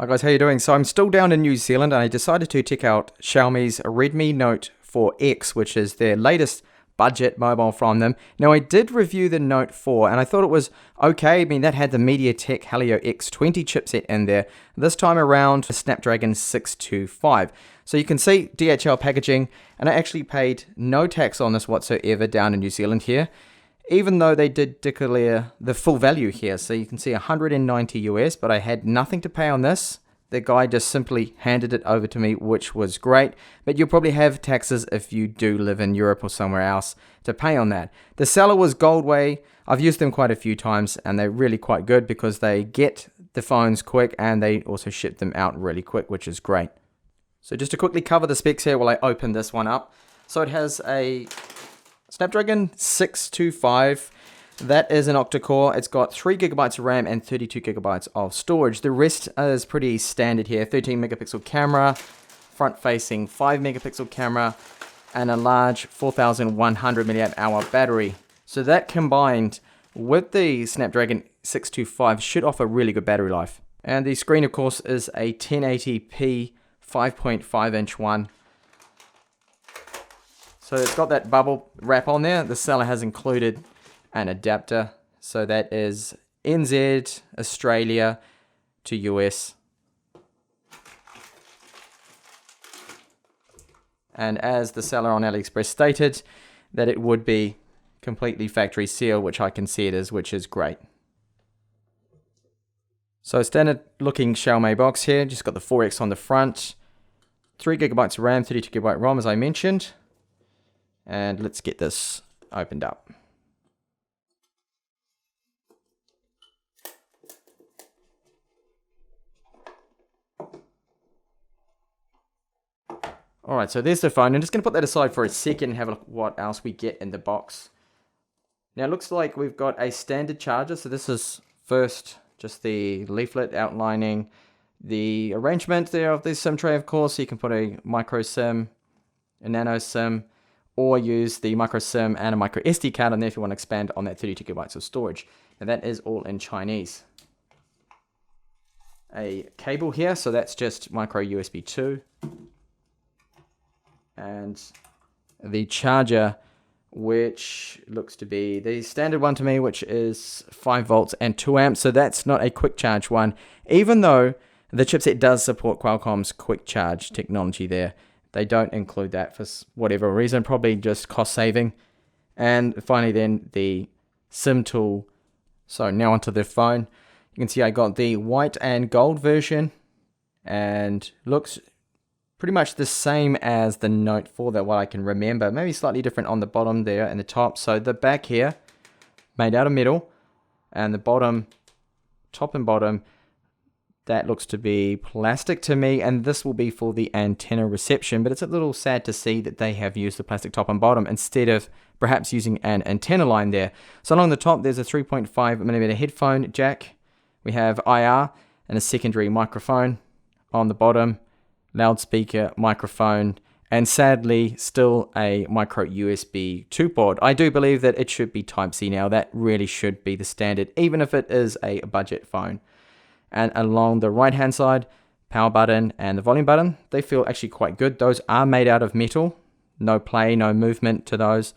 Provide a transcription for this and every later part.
Hi guys, how you doing? So I'm still down in New Zealand and I decided to check out Xiaomi's Redmi Note 4X, which is their latest budget mobile from them. Now I did review the Note 4 and I thought it was okay. I mean, that had the MediaTek Helio X20 chipset in there. This time around, a Snapdragon 625. So you can see DHL packaging, and I actually paid no tax on this whatsoever down in New Zealand here, even though they did declare the full value here. So you can see 190 US, but I had nothing to pay on this. The guy just simply handed it over to me, which was great. But you'll probably have taxes if you do live in Europe or somewhere else to pay on that. The seller was Goldway. I've used them quite a few times and they're really quite good because they get the phones quick and they also ship them out really quick, which is great. So just to quickly cover the specs here while I open this one up. So it has a Snapdragon 625, that is an octa-core. It's got 3 gigabytes of RAM and 32 gigabytes of storage. The rest is pretty standard here. 13 megapixel camera, front-facing 5 megapixel camera, and a large 4100 milliamp hour battery. So that combined with the Snapdragon 625 should offer really good battery life. And the screen, of course, is a 1080p 5.5 inch one. So it's got that bubble wrap on there. The seller has included an adapter. So that is NZ, Australia to US. And as the seller on AliExpress stated, that it would be completely factory sealed, which I can see it is, which is great. So standard looking Xiaomi box here. Just got the 4X on the front. 3 gigabytes of RAM, 32 gigabyte ROM as I mentioned. And let's get this opened up. Alright, so there's the phone. I'm just going to put that aside for a second and have a look at what else we get in the box. Now it looks like we've got a standard charger. So this is first just the leaflet outlining the arrangement there of the SIM tray, of course. So you can put a micro SIM, a nano SIM, or use the micro SIM and a micro SD card on there if you want to expand on that 32 gigabytes of storage. And that is all in Chinese. A cable here, so that's just micro USB 2. And the charger, which looks to be the standard one to me, which is 5 volts and 2 amps. So that's not a quick charge one, even though the chipset does support Qualcomm's quick charge technology there. They don't include that for whatever reason, probably just cost saving. And finally then the SIM tool. So now onto the phone. You can see I got the white and gold version and looks pretty much the same as the Note 4 that what I can remember. Maybe slightly different on the bottom there and the top. So the back here made out of metal, and the bottom, top and bottom, that looks to be plastic to me, and this will be for the antenna reception, but it's a little sad to see that they have used the plastic top and bottom instead of perhaps using an antenna line there. So along the top, there's a 3.5mm headphone jack. We have IR and a secondary microphone. On the bottom, loudspeaker, microphone, and sadly, still a micro USB 2 port. I do believe that it should be Type-C now. That really should be the standard, even if it is a budget phone. And along the right hand side, power button and the volume button, they feel actually quite good. Those are made out of metal. No play, no movement to those.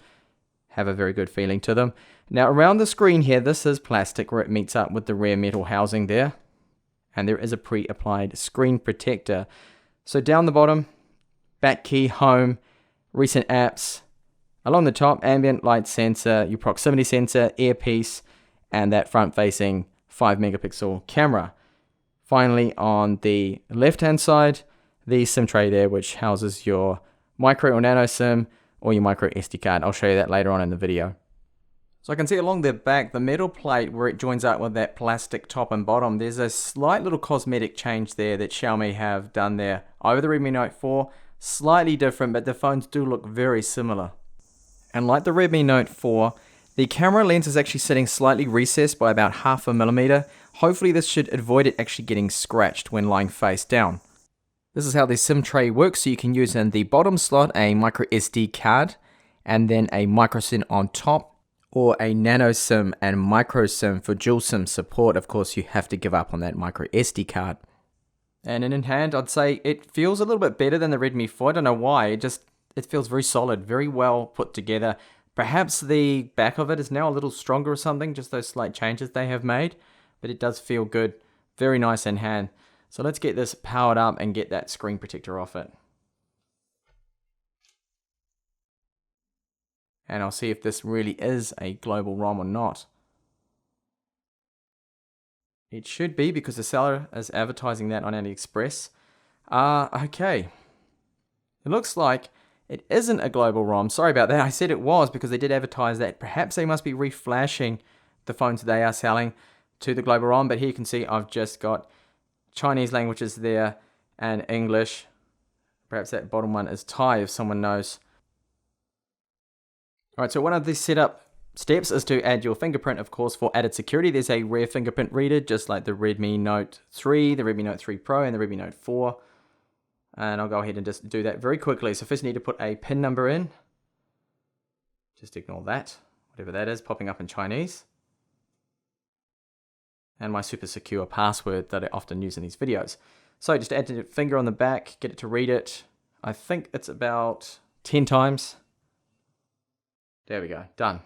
Have a very good feeling to them. Now around the screen here, this is plastic where it meets up with the rear metal housing there. And there is a pre-applied screen protector. So down the bottom, back key, home, recent apps. Along the top, ambient light sensor, your proximity sensor, earpiece, and that front-facing 5 megapixel camera. Finally, on the left-hand side, the SIM tray there, which houses your micro or nano SIM or your micro SD card. I'll show you that later on in the video. So I can see along the back, the metal plate where it joins up with that plastic top and bottom, there's a slight little cosmetic change there that Xiaomi have done there over the Redmi Note 4. Slightly different, but the phones do look very similar. And like the Redmi Note 4, the camera lens is actually sitting slightly recessed by about 0.5 mm. Hopefully this should avoid it actually getting scratched when lying face down. This is how the SIM tray works. So you can use in the bottom slot a micro SD card and then a micro SIM on top, or a nano SIM and micro SIM for dual SIM support. Of course, you have to give up on that micro SD card. And in hand, I'd say it feels a little bit better than the Redmi 4. I don't know why. It feels very solid, very well put together. Perhaps the back of it is now a little stronger or something, just those slight changes they have made. But it does feel good. Very nice in hand. So let's get this powered up and get that screen protector off it. And I'll see if this really is a global ROM or not. It should be, because the seller is advertising that on AliExpress. Okay. It looks like it isn't a global ROM. Sorry about that. I said it was because they did advertise that. Perhaps they must be reflashing the phones they are selling to the global ROM. But here you can see I've just got Chinese languages there and English. Perhaps that bottom one is Thai if someone knows. Alright, so one of the setup steps is to add your fingerprint, of course, for added security. There's a rear fingerprint reader, just like the Redmi Note 3, the Redmi Note 3 Pro, and the Redmi Note 4. And I'll go ahead and just do that very quickly. So first I need to put a PIN number in. Just ignore that, whatever that is, popping up in Chinese. And my super secure password that I often use in these videos. So just add the finger on the back, get it to read it. I think it's about 10 times. There we go, done.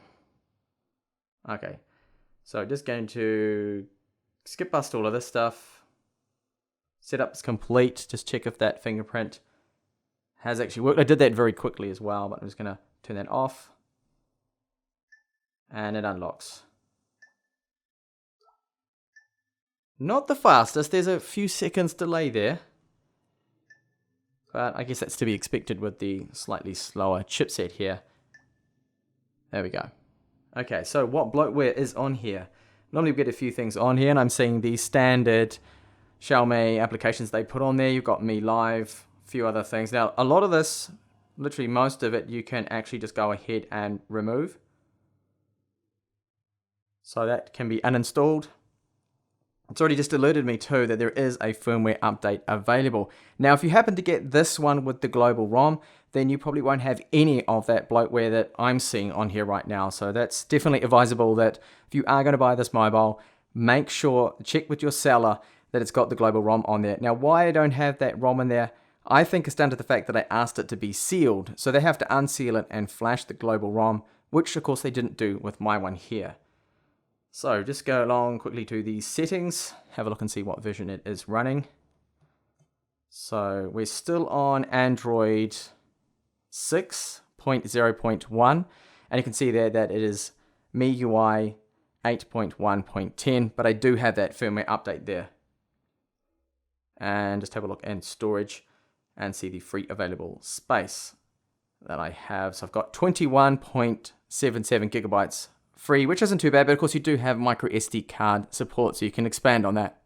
Okay, so just going to skip past all of this stuff. Setup's complete. Just check if that fingerprint has actually worked. I did that very quickly as well, but I'm just going to turn that off. And it unlocks. Not the fastest. There's a few seconds delay there. But I guess that's to be expected with the slightly slower chipset here. There we go. Okay, so what bloatware is on here? Normally we get a few things on here, and I'm seeing the standard Xiaomi applications they put on there. You've got Mi Live, a few other things. Now, a lot of this, literally most of it, you can actually just go ahead and remove. So that can be uninstalled. It's already just alerted me too that there is a firmware update available. Now, if you happen to get this one with the global ROM, then you probably won't have any of that bloatware that I'm seeing on here right now. So that's definitely advisable that if you are going to buy this mobile, make sure, check with your seller that it's got the global ROM on there. Now, why I don't have that ROM in there, I think it's down to the fact that I asked it to be sealed. So they have to unseal it and flash the global ROM, which of course they didn't do with my one here. So just go along quickly to the settings, have a look and see what version it is running. So we're still on Android 6.0.1, and you can see there that it is MIUI 8.1.10, but I do have that firmware update there. And just have a look in storage and see the free available space that I have. So I've got 21.77 gigabytes free, which isn't too bad, but of course you do have micro SD card support, so you can expand on that.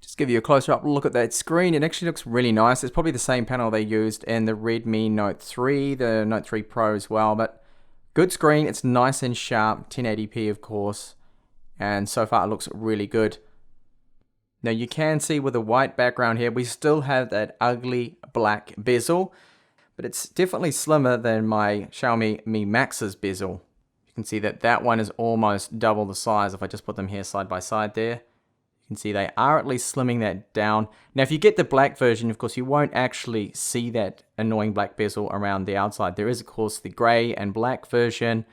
Just give you a closer up look at that screen. It actually looks really nice. It's probably the same panel they used in the Redmi Note 3, the Note 3 Pro as well, but good screen. It's nice and sharp, 1080p of course, and so far it looks really good. Now you can see with the white background here, we still have that ugly black bezel, but it's definitely slimmer than my Xiaomi Mi Max's bezel. You can see that that one is almost double the size if I just put them here side by side there. You can see they are at least slimming that down. Now if you get the black version, of course you won't actually see that annoying black bezel around the outside. There is of course the grey and black version,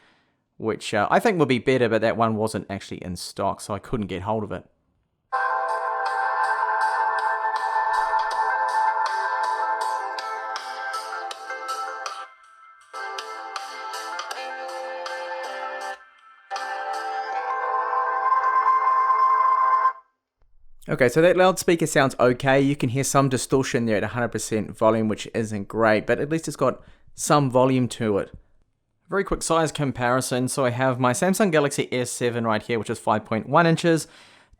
which I think will be better, but that one wasn't actually in stock, so I couldn't get hold of it. Okay, so that loudspeaker sounds okay. You can hear some distortion there at 100% volume, which isn't great, but at least it's got some volume to it. Very quick size comparison. So I have my Samsung Galaxy S7 right here, which is 5.1 inches.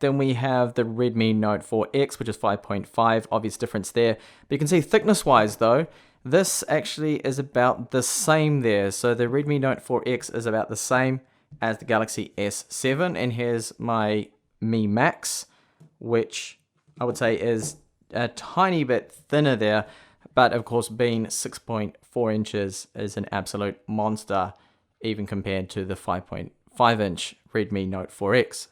Then we have the Redmi Note 4X, which is 5.5, obvious difference there. But you can see thickness-wise though, this actually is about the same there. So the Redmi Note 4X is about the same as the Galaxy S7. And here's my Mi Max, which I would say is a tiny bit thinner there, but of course being 6.4 inches is an absolute monster, even compared to the 5.5 inch Redmi Note 4X.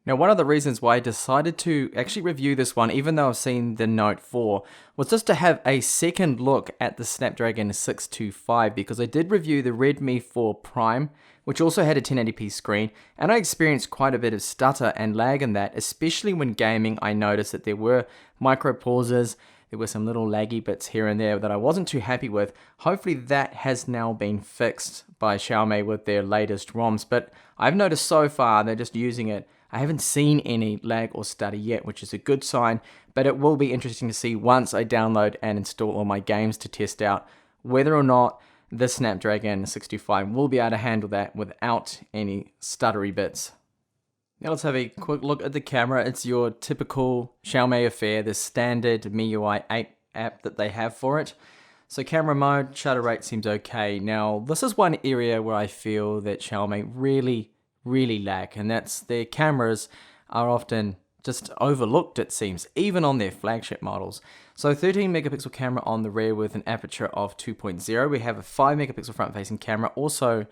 Now, one of the reasons why I decided to actually review this one, even though I've seen the Note 4, was just to have a second look at the Snapdragon 625, because I did review the Redmi 4 Prime, which also had a 1080p screen, and I experienced quite a bit of stutter and lag in that, especially when gaming. I noticed that there were micro pauses, there were some little laggy bits here and there that I wasn't too happy with. Hopefully that has now been fixed by Xiaomi with their latest ROMs, but I've noticed so far they're just using it. I haven't seen any lag or stutter yet, which is a good sign, but it will be interesting to see once I download and install all my games to test out whether or not the Snapdragon 625 will be able to handle that without any stuttery bits. Now let's have a quick look at the camera. It's your typical Xiaomi affair, the standard MIUI 8 app that they have for it. So camera mode, shutter rate seems okay. Now this is one area where I feel that Xiaomi really lack, and that's their cameras are often just overlooked, it seems, even on their flagship models. So 13 megapixel camera on the rear with an aperture of 2.0. We have a 5 megapixel front facing camera, also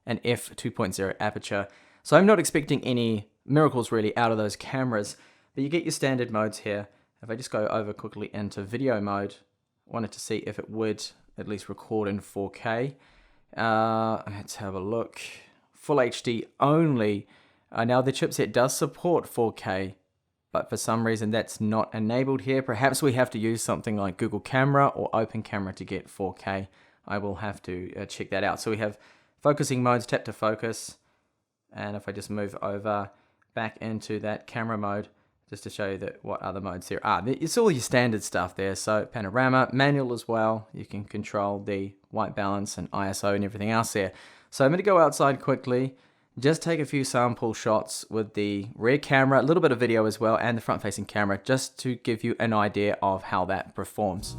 an f2.0 aperture. So I'm not expecting any miracles really out of those cameras, but you get your standard modes here. If I just go over quickly into video mode, I wanted to see if it would at least record in 4K. Let's have a look. Full HD only. Now the chipset does support 4K, but for some reason that's not enabled here. Perhaps we have to use something like Google Camera or Open Camera to get 4K. I will have to check that out. So we have focusing modes, tap to focus, and if I just move over back into that camera mode, just to show you that what other modes there are. It's all your standard stuff there. So panorama, manual as well. You can control the white balance and ISO and everything else there. So I'm going to go outside quickly, just take a few sample shots with the rear camera, a little bit of video as well, and the front-facing camera, just to give you an idea of how that performs.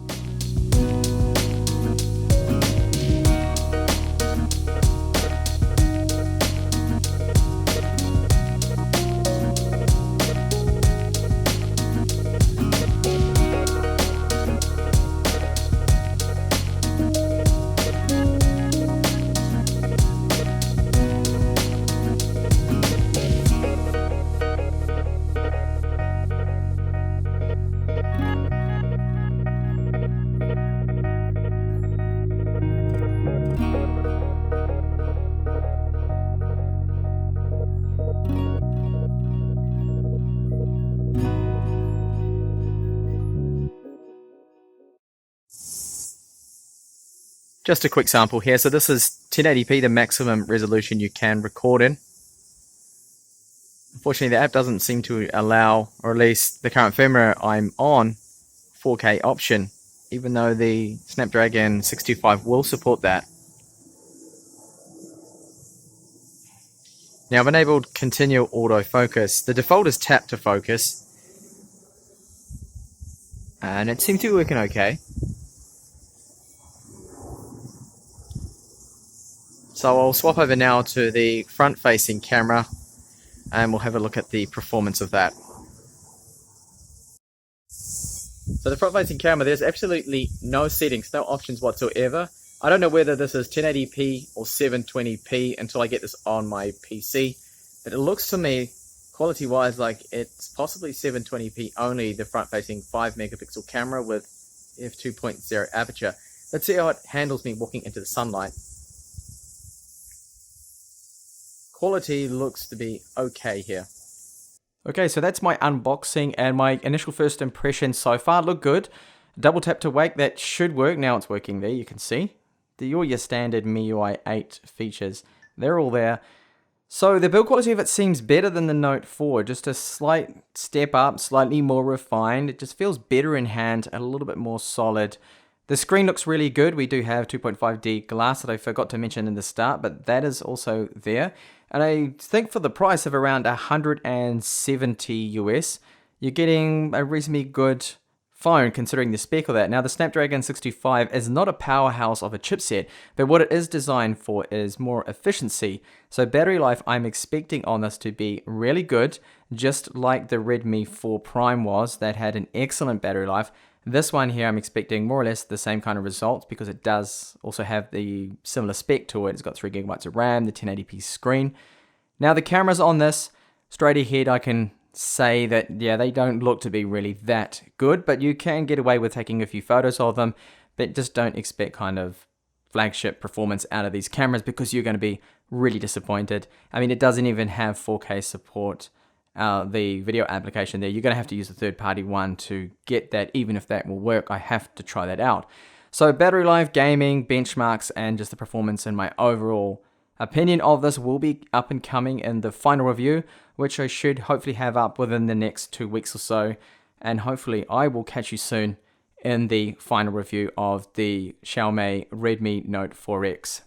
Just a quick sample here. So this is 1080p, the maximum resolution you can record in. Unfortunately, the app doesn't seem to allow, or at least the current firmware I'm on, 4K option, even though the Snapdragon 625 will support that. Now I've enabled continual autofocus. The default is tap to focus, and it seems to be working okay. So I'll swap over now to the front-facing camera, and we'll have a look at the performance of that. So the front-facing camera, there's absolutely no settings, no options whatsoever. I don't know whether this is 1080p or 720p until I get this on my PC, but it looks to me, quality-wise, like it's possibly 720p only, the front-facing 5 megapixel camera with f2.0 aperture. Let's see how it handles me walking into the sunlight. Quality looks to be okay here. Okay, so that's my unboxing and my initial first impression so far. Look good. Double tap to wake, that should work. Now it's working there, you can see. All your standard MIUI 8 features, they're all there. So the build quality of it seems better than the Note 4, just a slight step up, slightly more refined. It just feels better in hand, a little bit more solid. The screen looks really good. We do have 2.5D glass that I forgot to mention in the start, but that is also there. And I think for the price of around 170 US, you're getting a reasonably good phone considering the spec of that. Now the Snapdragon 625 is not a powerhouse of a chipset, but what it is designed for is more efficiency. So battery life I'm expecting on this to be really good, just like the Redmi 4 Prime was, that had an excellent battery life. This one here I'm expecting more or less the same kind of results because it does also have the similar spec to it. It's got 3 gigabytes of RAM, the 1080p screen. Now the cameras on this, straight ahead, I can say that, yeah, they don't look to be really that good, but you can get away with taking a few photos of them, but just don't expect kind of flagship performance out of these cameras because you're going to be really disappointed. I mean, it doesn't even have 4K support, the video application there. You're going to have to use a third-party one to get that, even if that will work. I have to try that out. So battery life, gaming, benchmarks, and just the performance and my overall opinion of this will be up and coming in the final review, which I should hopefully have up within the next 2 weeks or so. And hopefully I will catch you soon in the final review of the Xiaomi Redmi Note 4X.